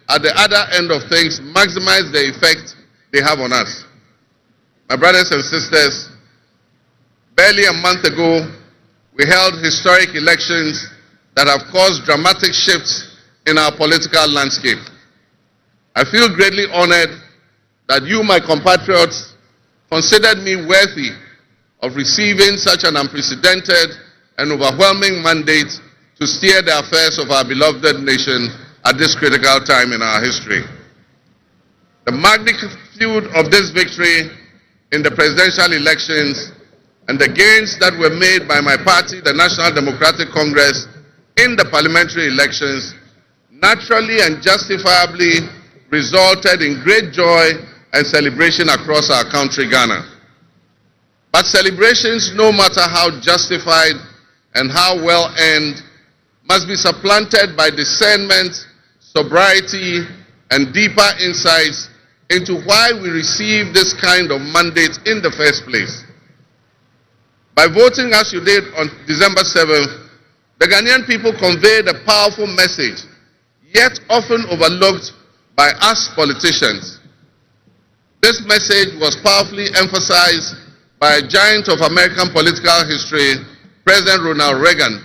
at the other end of things maximize the effect they have on us. My brothers and sisters, barely a month ago, we held historic elections that have caused dramatic shifts in our political landscape. I feel greatly honored that you, my compatriots, considered me worthy of receiving such an unprecedented and overwhelming mandate to steer the affairs of our beloved nation at this critical time in our history. The magnitude of this victory in the presidential elections and the gains that were made by my party, the National Democratic Congress, in the parliamentary elections naturally and justifiably resulted in great joy and celebration across our country, Ghana. But celebrations, no matter how justified and how well earned, must be supplanted by discernment, sobriety, and deeper insights into why we received this kind of mandate in the first place. By voting as you did on December 7th, the Ghanaian people conveyed a powerful message, yet often overlooked by us politicians. This message was powerfully emphasized by a giant of American political history, President Ronald Reagan,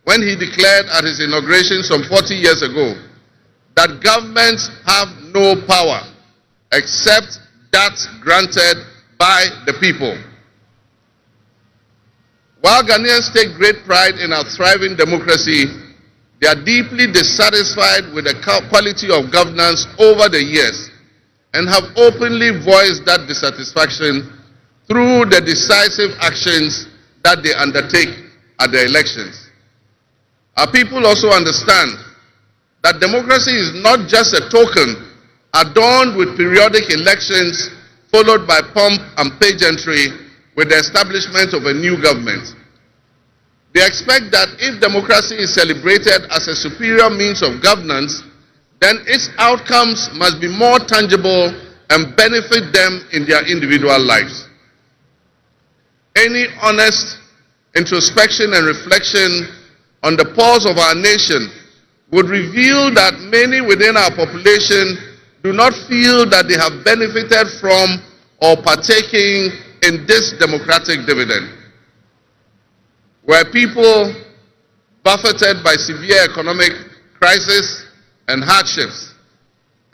when he declared at his inauguration some 40 years ago that governments have no power except that granted by the people. While Ghanaians take great pride in our thriving democracy, they are deeply dissatisfied with the quality of governance over the years and have openly voiced that dissatisfaction through the decisive actions that they undertake at the elections. Our people also understand that democracy is not just a token adorned with periodic elections followed by pomp and pageantry with the establishment of a new government. They expect that if democracy is celebrated as a superior means of governance, then its outcomes must be more tangible and benefit them in their individual lives. Any honest introspection and reflection on the pulse of our nation would reveal that many within our population do not feel that they have benefited from or partaking in this democratic dividend. Were people buffeted by severe economic crisis and hardships,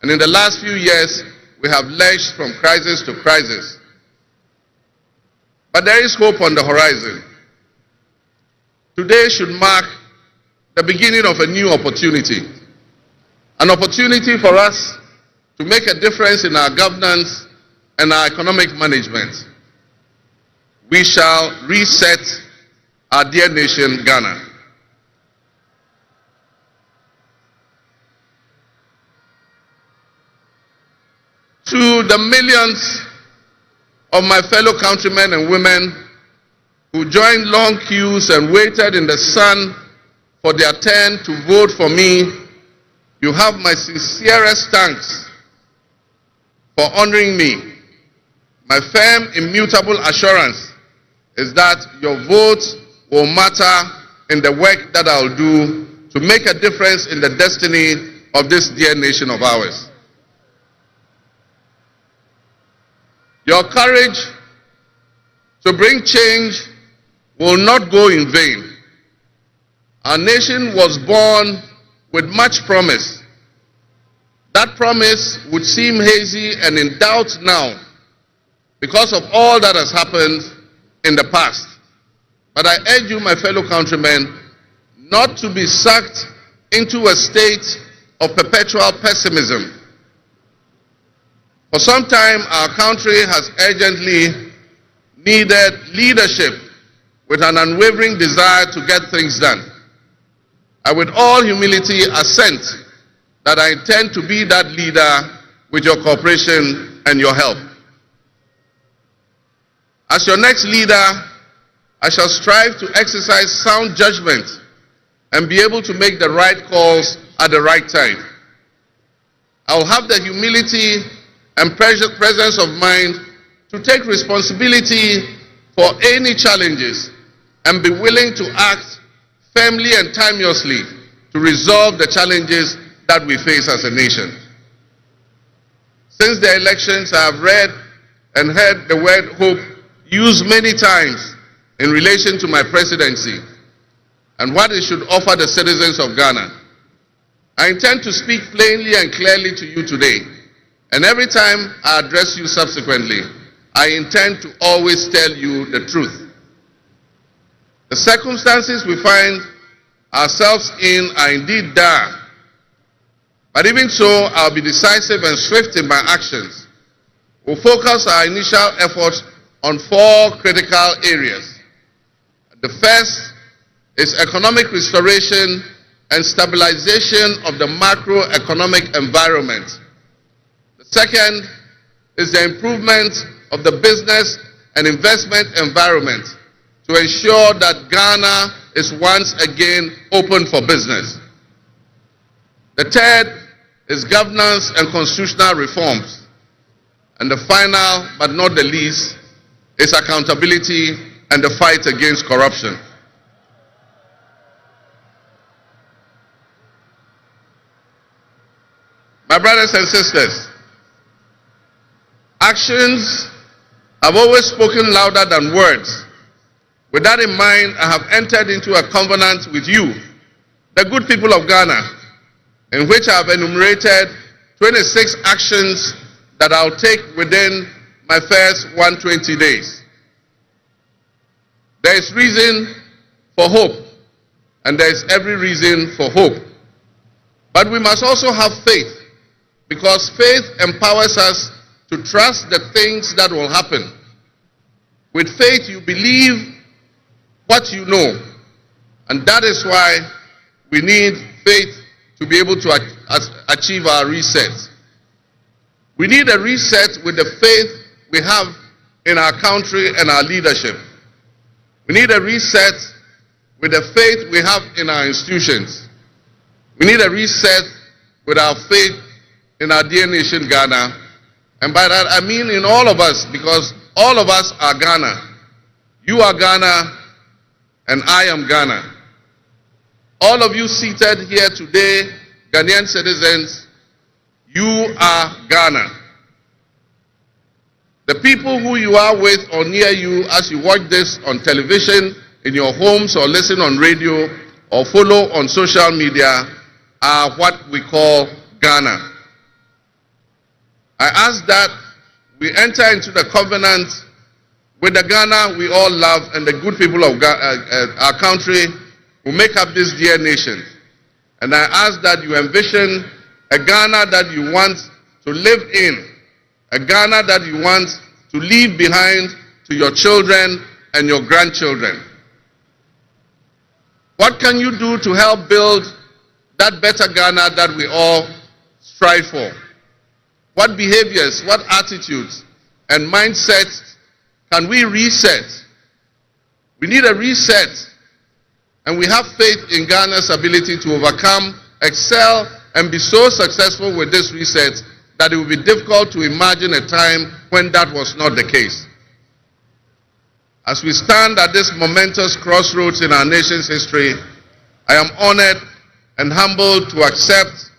and in the last few years we have lurched from crisis to crisis. But there is hope on the horizon. Today should mark the beginning of a new opportunity, an opportunity for us to make a difference in our governance and our economic management. We shall reset our dear nation, Ghana. To the millions of my fellow countrymen and women who joined long queues and waited in the sun for their turn to vote for me, you have my sincerest thanks for honoring me. My firm, immutable assurance is that your vote will matter in the work that I'll do to make a difference in the destiny of this dear nation of ours. Your courage to bring change will not go in vain. Our nation was born with much promise. That promise would seem hazy and in doubt now because of all that has happened in the past. But I urge you, my fellow countrymen, not to be sucked into a state of perpetual pessimism. For some time, our country has urgently needed leadership with an unwavering desire to get things done. I, with all humility, assent that I intend to be that leader with your cooperation and your help. As your next leader, I shall strive to exercise sound judgment and be able to make the right calls at the right time. I will have the humility and presence of mind to take responsibility for any challenges and be willing to act firmly and timeously to resolve the challenges that we face as a nation. Since the elections, I have read and heard the word hope used many times in relation to my presidency and what it should offer the citizens of Ghana. I intend to speak plainly and clearly to you today, and every time I address you subsequently, I intend to always tell you the truth. The circumstances we find ourselves in are indeed dire, but even so, I'll be decisive and swift in my actions. We'll focus our initial efforts on 4 critical areas. The first is economic restoration and stabilization of the macroeconomic environment. The second is the improvement of the business and investment environment to ensure that Ghana is once again open for business. The third is governance and constitutional reforms. And the final, but not the least, is accountability and the fight against corruption. My brothers and sisters, actions have always spoken louder than words. With that in mind, I have entered into a covenant with you, the good people of Ghana, in which I have enumerated 26 actions that I'll take within my first 120 days. There is reason for hope, and there is every reason for hope. But we must also have faith, because faith empowers us to trust the things that will happen. With faith, you believe what you know, and that is why we need faith to be able to achieve our reset. We need a reset with the faith we have in our country and our leadership. We need a reset with the faith we have in our institutions. We need a reset with our faith in our dear nation, Ghana. And by that, I mean in all of us, because all of us are Ghana. You are Ghana, and I am Ghana. All of you seated here today, Ghanaian citizens, you are Ghana. The people who you are with or near you as you watch this on television, in your homes, or listen on radio, or follow on social media, are what we call Ghana. I ask that we enter into the covenant with the Ghana we all love and the good people of our country who make up this dear nation. And I ask that you envision a Ghana that you want to live in, a Ghana that you want to leave behind to your children and your grandchildren. What can you do to help build that better Ghana that we all strive for? What behaviors, what attitudes and mindsets can we reset? We need a reset, and we have faith in Ghana's ability to overcome, excel, and be so successful with this reset that it will be difficult to imagine a time when that was not the case. As we stand at this momentous crossroads in our nation's history, I am honored and humbled to accept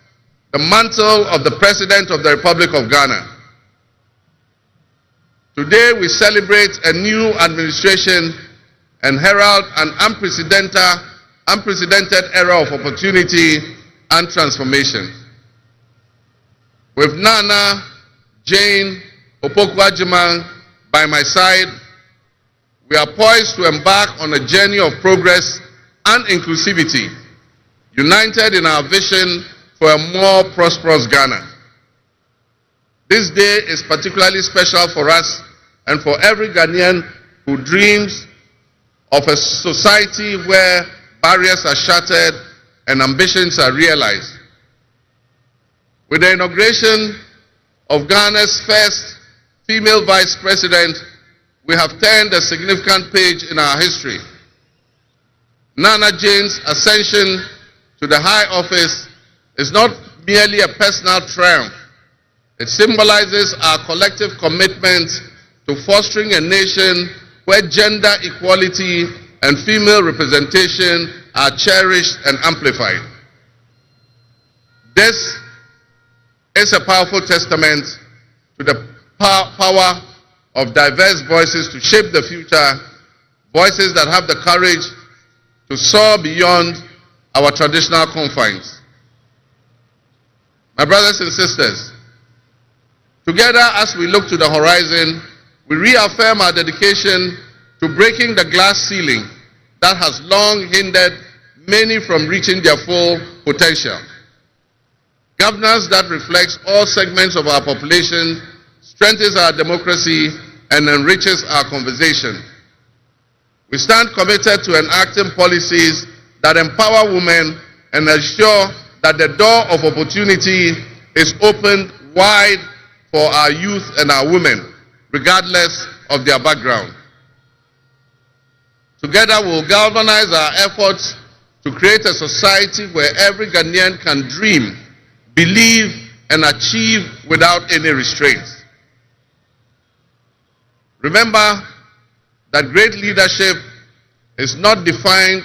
the mantle of the President of the Republic of Ghana. Today we celebrate a new administration and herald an unprecedented era of opportunity and transformation. With Nana Jane Opoku-Agyeman by my side, we are poised to embark on a journey of progress and inclusivity, united in our vision for a more prosperous Ghana. This day is particularly special for us and for every Ghanaian who dreams of a society where barriers are shattered and ambitions are realized. With the inauguration of Ghana's first female vice president, we have turned a significant page in our history. Nana Jane's ascension to the high office is not merely a personal triumph. It symbolizes our collective commitment to fostering a nation where gender equality and female representation are cherished and amplified. This is a powerful testament to the power of diverse voices to shape the future, voices that have the courage to soar beyond our traditional confines. My brothers and sisters, together as we look to the horizon, we reaffirm our dedication to breaking the glass ceiling that has long hindered many from reaching their full potential. Governance that reflects all segments of our population strengthens our democracy and enriches our conversation. We stand committed to enacting policies that empower women and ensure that the door of opportunity is opened wide for our youth and our women, regardless of their background. Together we'll galvanize our efforts to create a society where every Ghanaian can dream, believe, and achieve without any restraints. Remember that great leadership is not defined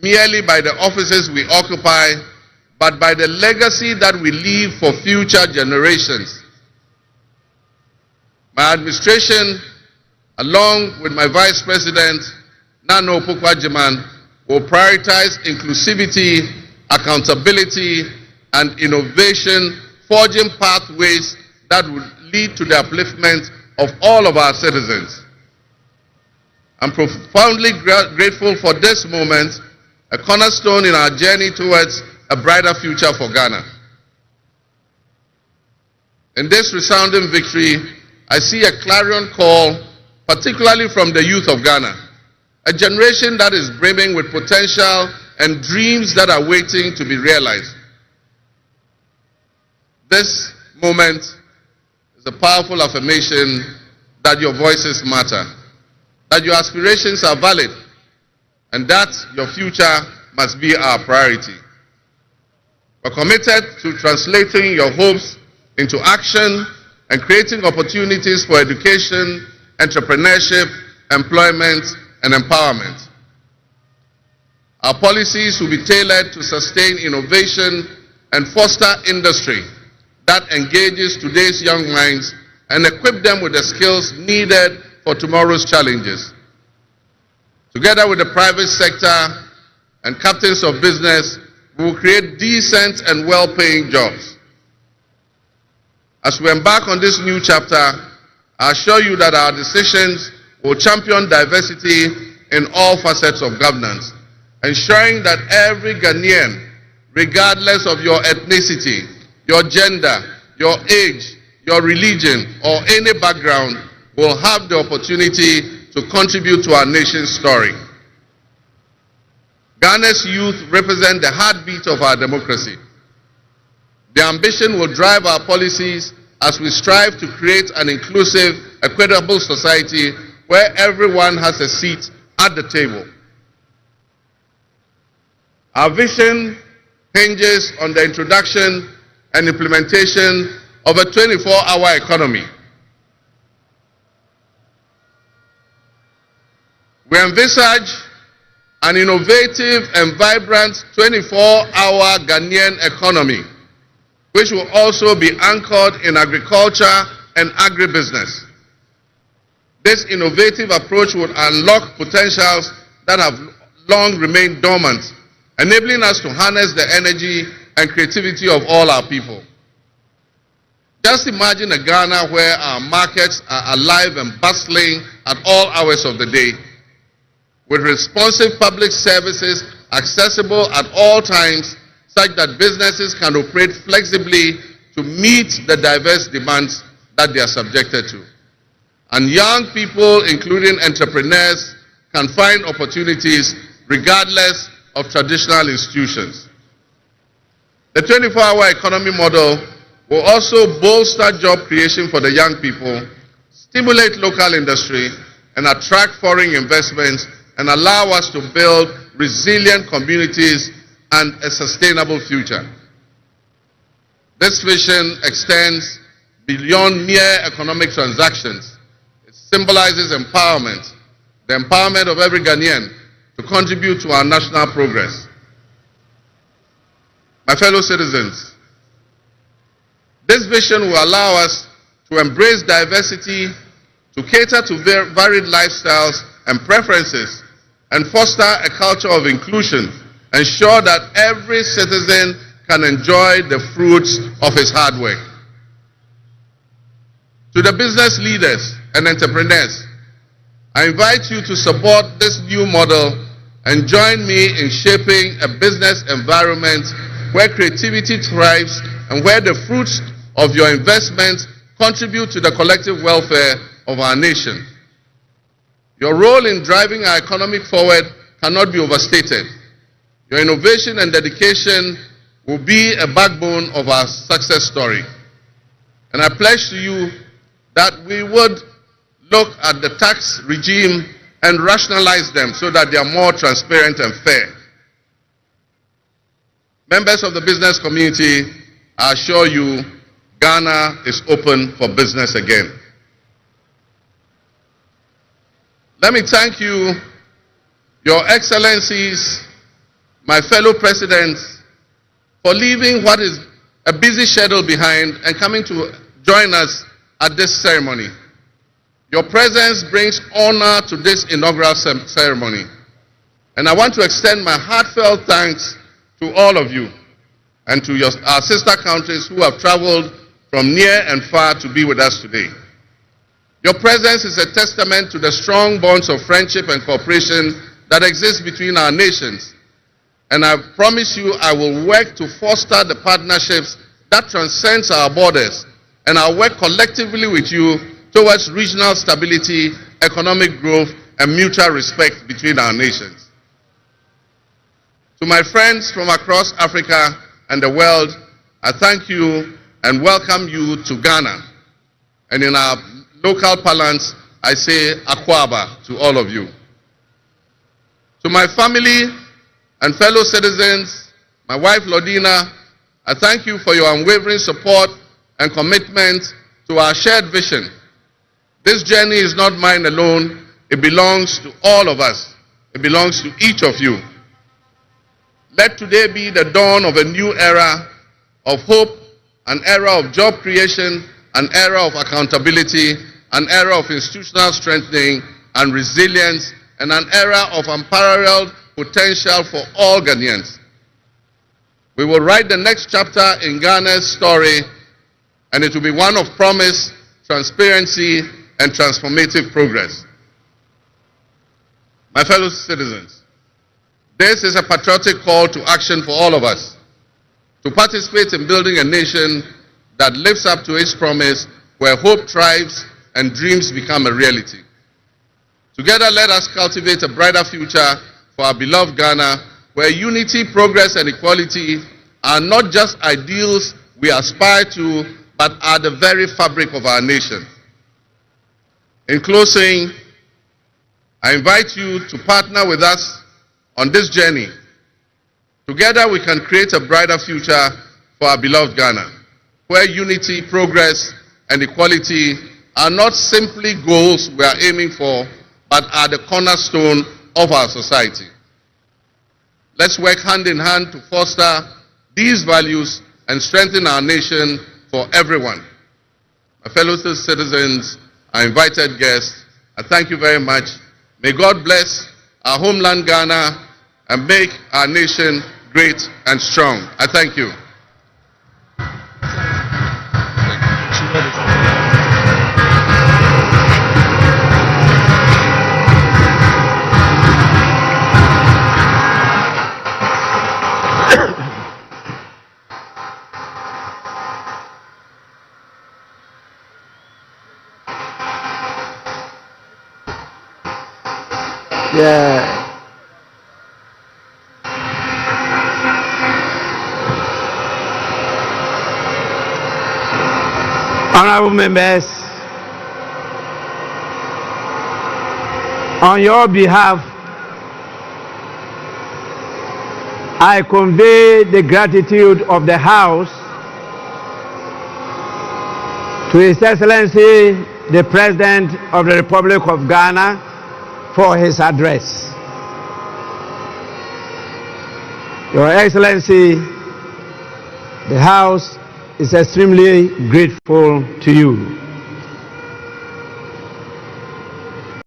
merely by the offices we occupy, but by the legacy that we leave for future generations. My administration, along with my Vice President, Nana Opoku-Agyeman, will prioritize inclusivity, accountability, and innovation, forging pathways that would lead to the upliftment of all of our citizens. I'm profoundly grateful for this moment, a cornerstone in our journey towards a brighter future for Ghana. In this resounding victory, I see a clarion call, particularly from the youth of Ghana, a generation that is brimming with potential and dreams that are waiting to be realized. This moment is a powerful affirmation that your voices matter, that your aspirations are valid, and that your future must be our priority. We're committed to translating your hopes into action and creating opportunities for education, entrepreneurship, employment, and empowerment. Our policies will be tailored to sustain innovation and foster industry that engages today's young minds and equip them with the skills needed for tomorrow's challenges. Together with the private sector and captains of business, we will create decent and well-paying jobs. As we embark on this new chapter, I assure you that our decisions will champion diversity in all facets of governance, ensuring that every Ghanaian, regardless of your ethnicity, your gender, your age, your religion, or any background, will have the opportunity to contribute to our nation's story. Ghana's youth represent the heartbeat of our democracy. Their ambition will drive our policies as we strive to create an inclusive, equitable society where everyone has a seat at the table. Our vision hinges on the introduction and implementation of a 24-hour economy. We envisage an innovative and vibrant 24-hour Ghanaian economy, which will also be anchored in agriculture and agribusiness. This innovative approach would unlock potentials that have long remained dormant, enabling us to harness the energy and creativity of all our people. Just imagine a Ghana where our markets are alive and bustling at all hours of the day, with responsive public services accessible at all times, such that businesses can operate flexibly to meet the diverse demands that they are subjected to. And young people, including entrepreneurs, can find opportunities regardless of traditional institutions. The 24-hour economy model will also bolster job creation for the young people, stimulate local industry, and attract foreign investments, and allow us to build resilient communities and a sustainable future. This vision extends beyond mere economic transactions. It symbolizes empowerment, the empowerment of every Ghanaian to contribute to our national progress. My fellow citizens, This vision will allow us to embrace diversity, to cater to varied lifestyles and preferences, and foster a culture of inclusion, ensure that every citizen can enjoy the fruits of his hard work. To the business leaders and entrepreneurs, I invite you to support this new model and join me in shaping a business environment where creativity thrives and where the fruits of your investments contribute to the collective welfare of our nation. Your role in driving our economy forward cannot be overstated. Your innovation and dedication will be a backbone of our success story. And I pledge to you that we would look at the tax regime and rationalize them so that they are more transparent and fair. Members of the business community, I assure you, Ghana is open for business again. Let me thank you, Your Excellencies, my fellow presidents, for leaving what is a busy schedule behind and coming to join us at this ceremony. Your presence brings honor to this inaugural ceremony. And I want to extend my heartfelt thanks to all of you and to our sister countries who have traveled from near and far to be with us today. Your presence is a testament to the strong bonds of friendship and cooperation that exist between our nations. And I promise you I will work to foster the partnerships that transcends our borders, and I'll work collectively with you towards regional stability, economic growth, and mutual respect between our nations. To my friends from across Africa and the world, I thank you and welcome you to Ghana. And in our local parlance, I say Akwaba to all of you. To my family and fellow citizens, my wife Lodina, I thank you for your unwavering support and commitment to our shared vision. This journey is not mine alone. It belongs to all of us. It belongs to each of you. Let today be the dawn of a new era of hope, an era of job creation, an era of accountability, an era of institutional strengthening and resilience, and an era of unparalleled potential for all Ghanaians. We will write the next chapter in Ghana's story, and it will be one of promise, transparency, and transformative progress. My fellow citizens, this is a patriotic call to action for all of us to participate in building a nation that lives up to its promise, where hope thrives and dreams become a reality. Together, let us cultivate a brighter future for our beloved Ghana, where unity, progress, and equality are not just ideals we aspire to, but are the very fabric of our nation. In closing, I invite you to partner with us on this journey. Together, we can create a brighter future for our beloved Ghana, where unity, progress, and equality are not simply goals we are aiming for, but are the cornerstone of our society. Let's work hand in hand to foster these values and strengthen our nation for everyone. My fellow citizens, our invited guests, I thank you very much. May God bless our homeland Ghana and make our nation great and strong. I thank you. Yeah. Honorable members, on your behalf, I convey the gratitude of the House to His Excellency, the President of the Republic of Ghana, for his address. Your Excellency, the House, is extremely grateful to you.